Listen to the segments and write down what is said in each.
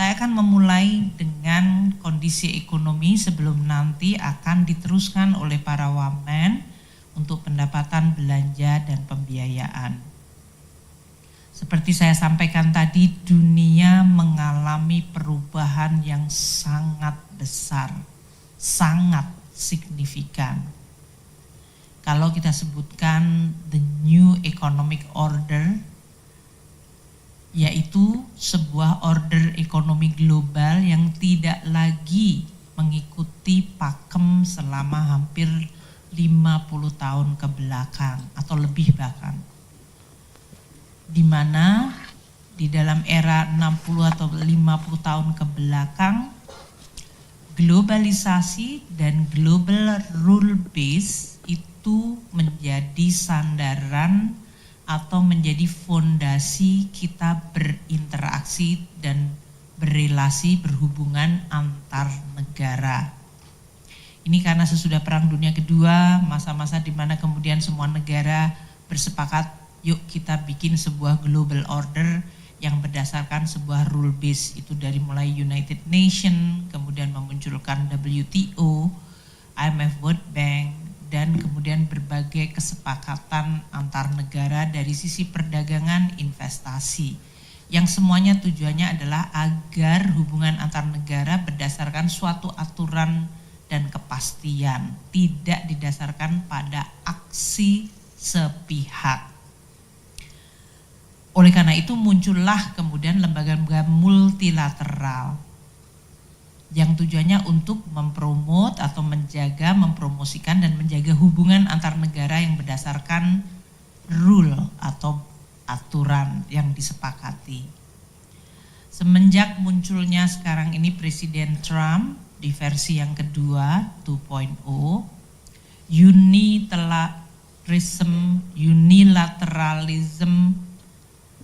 Saya akan memulai dengan kondisi ekonomi sebelum nanti akan diteruskan oleh para wamen untuk pendapatan belanja dan pembiayaan. Seperti saya sampaikan tadi, dunia mengalami perubahan yang sangat besar, sangat signifikan. Kalau kita sebutkan the new economic order, yaitu sebuah order ekonomi global yang tidak lagi mengikuti pakem selama hampir 50 tahun ke belakang atau lebih bahkan. Di mana di dalam era 60 atau 50 tahun ke belakang, globalisasi dan global rule base itu menjadi sandaran atau menjadi fondasi kita berinteraksi dan berrelasi berhubungan antar negara. Ini karena sesudah Perang Dunia Kedua, masa-masa di mana kemudian semua negara bersepakat, yuk kita bikin sebuah global order yang berdasarkan sebuah rule base, itu dari mulai United Nations, kemudian memunculkan WTO, IMF World Bank, dan kemudian berbagai kesepakatan antar negara dari sisi perdagangan, investasi, yang semuanya tujuannya adalah agar hubungan antar negara berdasarkan suatu aturan dan kepastian, tidak didasarkan pada aksi sepihak. Oleh karena itu muncullah kemudian lembaga-lembaga multilateral yang tujuannya untuk mempromot atau menjaga, mempromosikan dan menjaga hubungan antar negara yang berdasarkan rule atau aturan yang disepakati. Semenjak munculnya sekarang ini Presiden Trump di versi yang kedua 2.0, unilateralism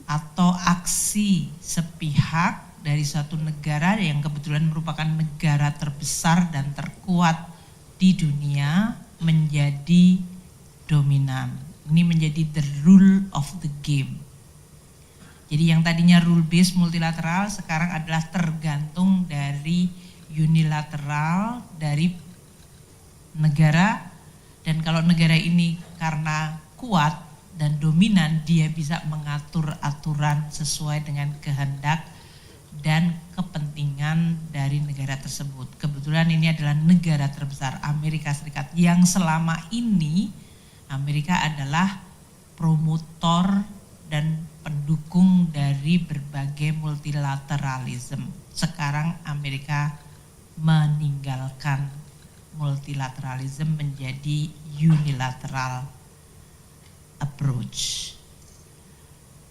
atau aksi sepihak dari suatu negara yang kebetulan merupakan negara terbesar dan terkuat di dunia menjadi dominan. Ini menjadi the rule of the game. Jadi yang tadinya rule based multilateral sekarang adalah tergantung dari unilateral dari negara, dan kalau negara ini karena kuat dan dominan, dia bisa mengatur aturan sesuai dengan kehendak dan kepentingan dari negara tersebut. Kebetulan ini adalah negara terbesar Amerika Serikat yang selama ini Amerika adalah promotor dan pendukung dari berbagai multilateralism. Sekarang Amerika meninggalkan multilateralism menjadi unilateral approach.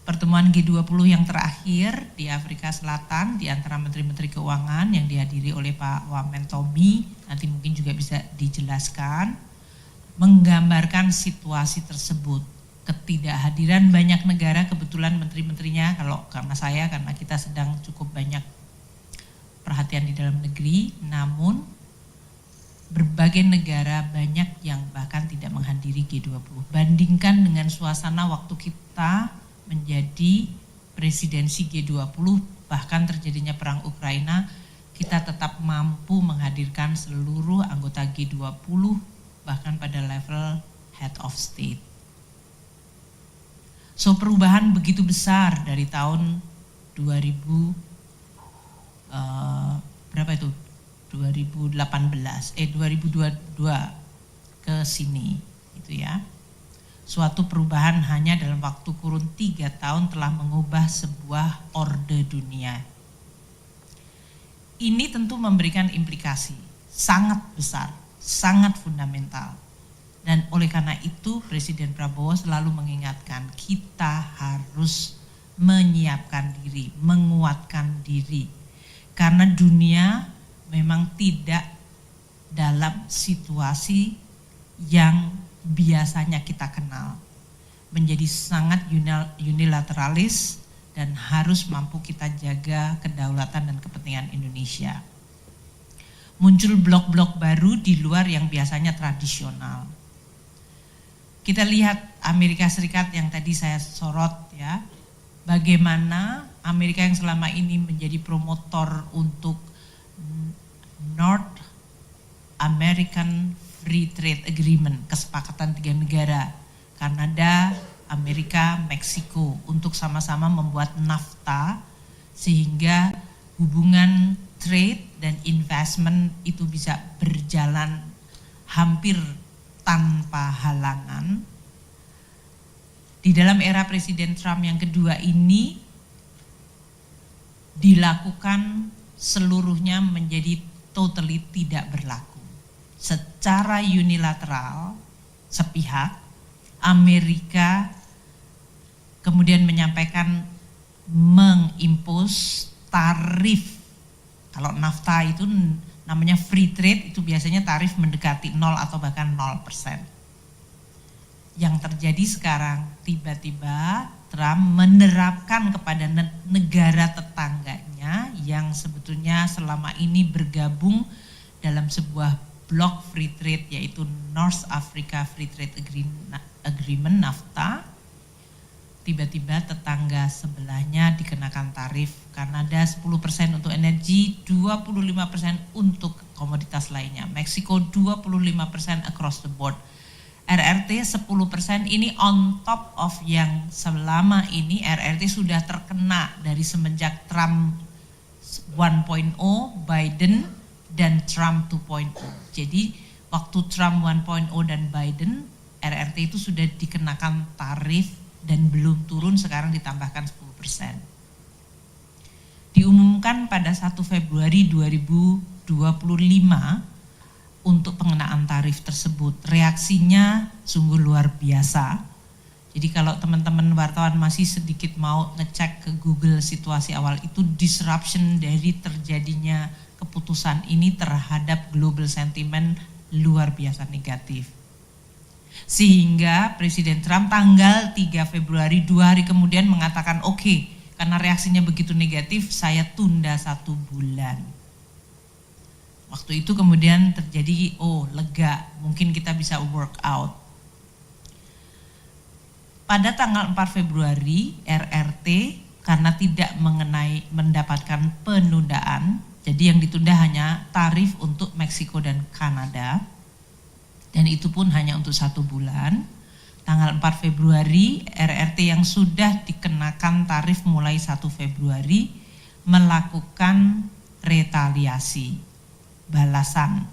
Pertemuan G20 yang terakhir di Afrika Selatan di antara menteri-menteri keuangan yang dihadiri oleh Pak Wamen Tommy, nanti mungkin juga bisa dijelaskan, menggambarkan situasi tersebut. Ketidakhadiran banyak negara, kebetulan menteri-menterinya, karena kita sedang cukup banyak perhatian di dalam negeri, namun berbagai negara banyak yang bahkan tidak menghadiri G20. Bandingkan dengan suasana waktu kita menjadi presidensi G20, bahkan terjadinya perang Ukraina, kita tetap mampu menghadirkan seluruh anggota G20 bahkan pada level head of state. So perubahan begitu besar dari tahun 2018 ke sini gitu ya. Suatu perubahan hanya dalam waktu kurun 3 tahun telah mengubah sebuah orde dunia. Ini tentu memberikan implikasi sangat besar, sangat fundamental. Dan oleh karena itu Presiden Prabowo selalu mengingatkan kita harus menyiapkan diri, menguatkan diri. Karena dunia memang tidak dalam situasi yang biasanya kita kenal. Menjadi sangat unilateralis dan harus mampu kita jaga kedaulatan dan kepentingan Indonesia. Muncul blok-blok baru di luar yang biasanya tradisional. Kita lihat Amerika Serikat yang tadi saya sorot ya, bagaimana Amerika yang selama ini menjadi promotor untuk North American Free Trade Agreement, kesepakatan 3 negara, Kanada, Amerika, Meksiko, untuk sama-sama membuat NAFTA sehingga hubungan trade dan investment itu bisa berjalan hampir tanpa halangan. Di dalam era Presiden Trump yang kedua ini dilakukan seluruhnya menjadi totally tidak berlaku. Secara unilateral, sepihak, Amerika kemudian menyampaikan mengimpos tarif. Kalau NAFTA itu namanya free trade, itu biasanya tarif mendekati 0 atau bahkan 0%. Yang terjadi sekarang, tiba-tiba Trump menerapkan kepada negara tetangganya yang sebetulnya selama ini bergabung dalam sebuah blok free trade, yaitu North Africa Free Trade Agreement NAFTA. Tiba-tiba tetangga sebelahnya dikenakan tarif. Kanada 10% untuk energi, 25% untuk komoditas lainnya. Meksiko 25% across the board. RRT 10% ini on top of yang selama ini RRT sudah terkena dari semenjak Trump 1.0, Biden, dan Trump 2.0. Jadi waktu Trump 1.0 dan Biden, RRT itu sudah dikenakan tarif dan belum turun, sekarang ditambahkan 10%. Diumumkan pada 1 Februari 2025 untuk pengenaan tarif tersebut. Reaksinya sungguh luar biasa. Jadi kalau teman-teman wartawan masih sedikit mau ngecek ke Google situasi awal itu, disruption dari terjadinya keputusan ini terhadap global sentiment luar biasa negatif. Sehingga Presiden Trump tanggal 3 Februari 2 hari kemudian mengatakan oke, karena reaksinya begitu negatif saya tunda 1 bulan. Waktu itu kemudian terjadi lega, mungkin kita bisa work out. Pada tanggal 4 Februari RRT karena tidak mendapatkan penundaan, jadi yang ditunda hanya tarif untuk Meksiko dan Kanada, dan itu pun hanya untuk 1 bulan. Tanggal 4 Februari, RRT yang sudah dikenakan tarif mulai 1 Februari melakukan retaliasi, balasan,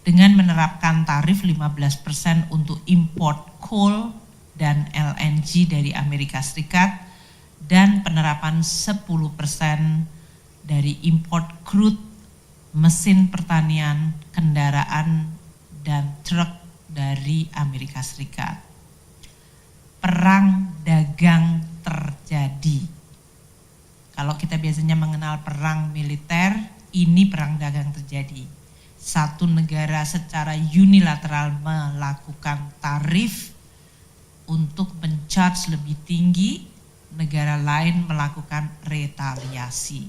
dengan menerapkan tarif 15% untuk import coal dan LNG dari Amerika Serikat, dan penerapan 10% dari import crude, mesin pertanian, kendaraan, dan truk dari Amerika Serikat. Perang dagang terjadi. Kalau kita biasanya mengenal perang militer, ini perang dagang terjadi. Satu negara secara unilateral melakukan tarif untuk men-charge lebih tinggi, negara lain melakukan retaliasi.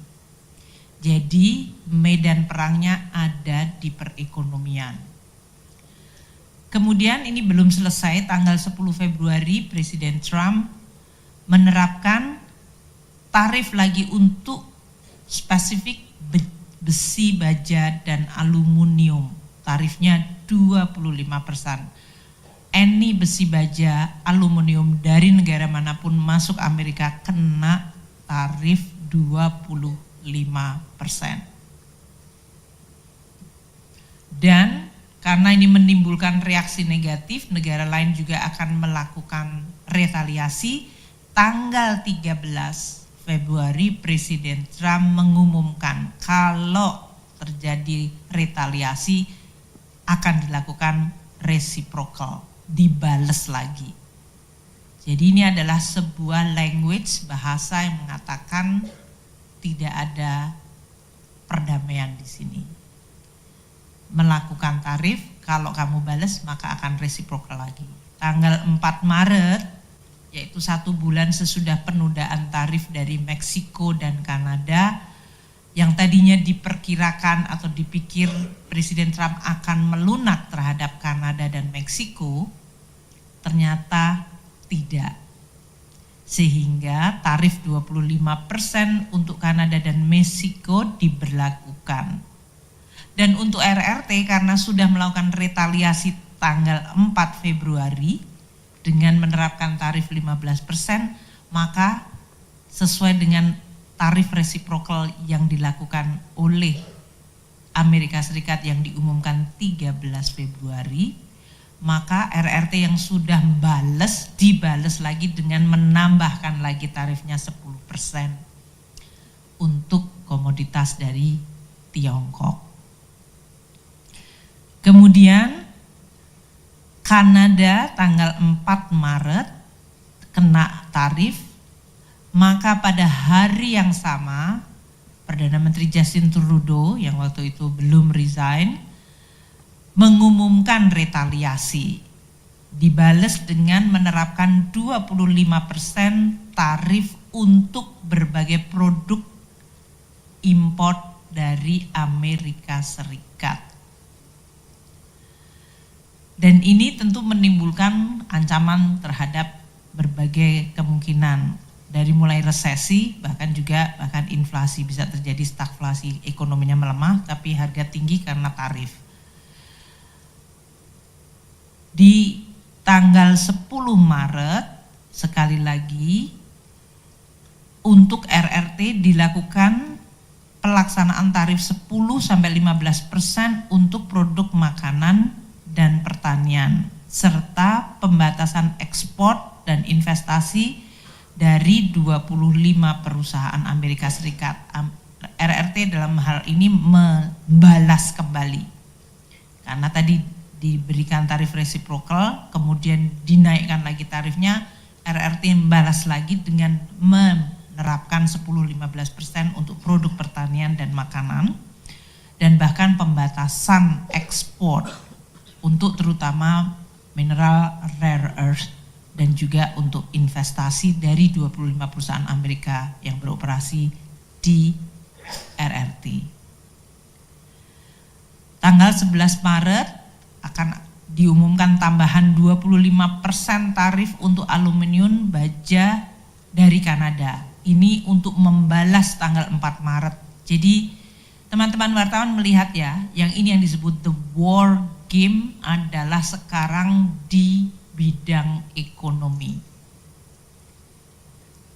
Jadi medan perangnya ada di perekonomian. Kemudian ini belum selesai, tanggal 10 Februari Presiden Trump menerapkan tarif lagi untuk spesifik besi, baja, dan aluminium. Tarifnya 25%. Any besi, baja, aluminium dari negara manapun masuk Amerika kena tarif 25%. Dan karena ini menimbulkan reaksi negatif, negara lain juga akan melakukan retaliasi. Tanggal 13 Februari Presiden Trump mengumumkan kalau terjadi retaliasi akan dilakukan reciprocal, dibales lagi. Jadi ini adalah sebuah language, bahasa yang mengatakan tidak ada perdamaian di sini. Melakukan tarif, kalau kamu balas maka akan reciprocal lagi. Tanggal 4 Maret, yaitu 1 bulan sesudah penundaan tarif dari Meksiko dan Kanada, yang tadinya diperkirakan atau dipikir Presiden Trump akan melunak terhadap Kanada dan Meksiko, ternyata tidak. sehingga tarif 25% untuk Kanada dan Meksiko diberlakukan. Dan untuk RRT karena sudah melakukan retaliasi tanggal 4 Februari dengan menerapkan tarif 15%, maka sesuai dengan tarif reciprocal yang dilakukan oleh Amerika Serikat yang diumumkan 13 Februari, maka RRT yang sudah dibales lagi dengan menambahkan lagi tarifnya 10% untuk komoditas dari Tiongkok. Kemudian Kanada tanggal 4 Maret kena tarif, maka pada hari yang sama Perdana Menteri Justin Trudeau yang waktu itu belum resign mengumumkan retaliasi, dibales dengan menerapkan 25% tarif untuk berbagai produk impor dari Amerika Serikat. Dan ini tentu menimbulkan ancaman terhadap berbagai kemungkinan, dari mulai resesi bahkan inflasi, bisa terjadi stagflasi, ekonominya melemah tapi harga tinggi karena tarif. Di tanggal 10 Maret sekali lagi untuk RRT dilakukan pelaksanaan tarif 10-15% untuk produk makanan dan pertanian, serta pembatasan ekspor dan investasi dari 25 perusahaan Amerika Serikat. RRT dalam hal ini membalas kembali, karena tadi diberikan tarif reciprocal, kemudian dinaikkan lagi tarifnya, RRT membalas lagi dengan menerapkan 10-15% untuk produk pertanian dan makanan, dan bahkan pembatasan ekspor untuk terutama mineral rare earth dan juga untuk investasi dari 25 perusahaan Amerika yang beroperasi di RRT. Tanggal 11 Maret akan diumumkan tambahan 25% tarif untuk aluminium baja dari Kanada. Ini untuk membalas tanggal 4 Maret. Jadi teman-teman wartawan melihat ya, yang ini yang disebut the war game adalah sekarang di bidang ekonomi.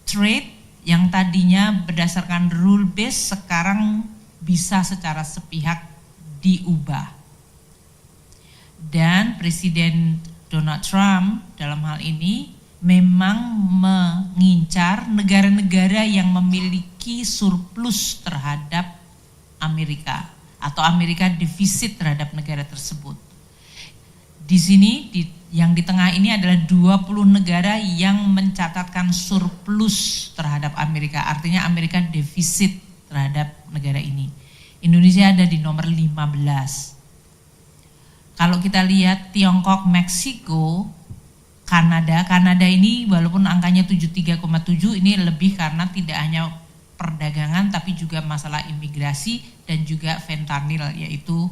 Trade yang tadinya berdasarkan rule base sekarang bisa secara sepihak diubah. Dan Presiden Donald Trump dalam hal ini memang mengincar negara-negara yang memiliki surplus terhadap Amerika atau Amerika defisit terhadap negara tersebut. Di sini yang di tengah ini adalah 20 negara yang mencatatkan surplus terhadap Amerika, artinya Amerika defisit terhadap negara ini. Indonesia ada di nomor 15. Kalau kita lihat Tiongkok, Meksiko, Kanada ini walaupun angkanya 73,7 ini lebih karena tidak hanya perdagangan tapi juga masalah imigrasi dan juga fentanyl, yaitu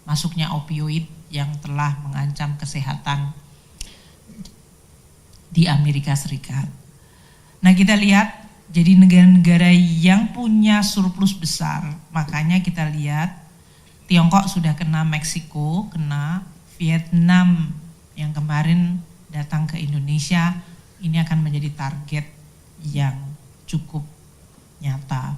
masuknya opioid yang telah mengancam kesehatan di Amerika Serikat. Nah, kita lihat jadi negara-negara yang punya surplus besar, makanya kita lihat Tiongkok sudah kena, Meksiko kena, Vietnam yang kemarin datang ke Indonesia ini akan menjadi target yang cukup nyata.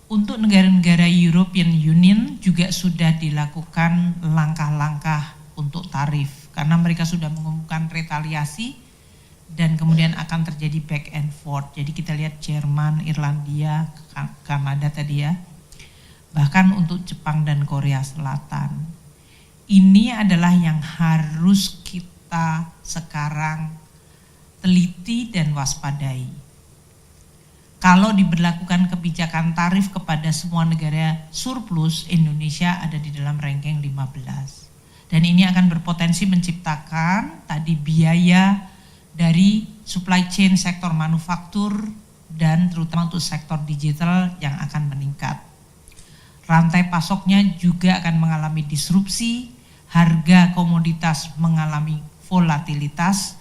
Untuk negara-negara European Union juga sudah dilakukan langkah-langkah untuk tarif karena mereka sudah mengumumkan retaliasi dan kemudian akan terjadi back and forth. Jadi kita lihat Jerman, Irlandia, Kanada tadi ya. Bahkan untuk Jepang dan Korea Selatan. Ini adalah yang harus kita sekarang teliti dan waspadai. Kalau diberlakukan kebijakan tarif kepada semua negara surplus, Indonesia ada di dalam ranking 15. Dan ini akan berpotensi menciptakan tadi biaya dari supply chain sektor manufaktur dan terutama untuk sektor digital yang akan meningkat. Rantai pasoknya juga akan mengalami disrupsi, harga komoditas mengalami volatilitas,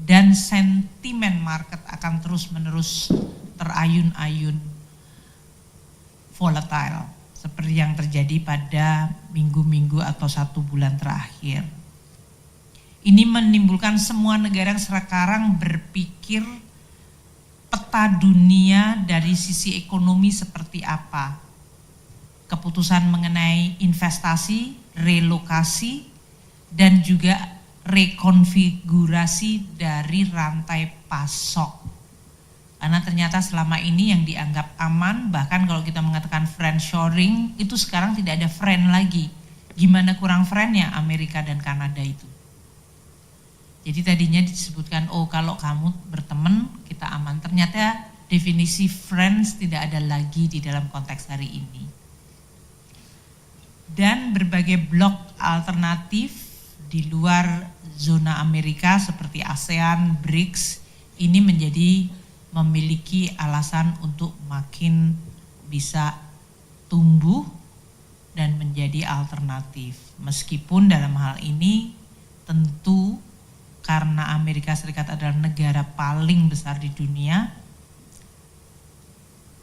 dan sentimen market akan terus-menerus terayun-ayun volatile seperti yang terjadi pada minggu-minggu atau 1 bulan terakhir. Ini menimbulkan semua negara yang sekarang berpikir peta dunia dari sisi ekonomi seperti apa. Keputusan mengenai investasi, relokasi, dan juga rekonfigurasi dari rantai pasok. Karena ternyata selama ini yang dianggap aman, bahkan kalau kita mengatakan friendshoring, itu sekarang tidak ada friend lagi. Gimana kurang friendnya Amerika dan Kanada itu. Jadi tadinya disebutkan, oh kalau kamu berteman kita aman. Ternyata definisi friends tidak ada lagi di dalam konteks hari ini. Dan berbagai blok alternatif di luar zona Amerika seperti ASEAN, BRICS, ini memiliki alasan untuk makin bisa tumbuh dan menjadi alternatif. Meskipun dalam hal ini tentu karena Amerika Serikat adalah negara paling besar di dunia,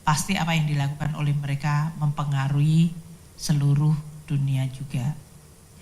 pasti apa yang dilakukan oleh mereka mempengaruhi seluruh dunia juga.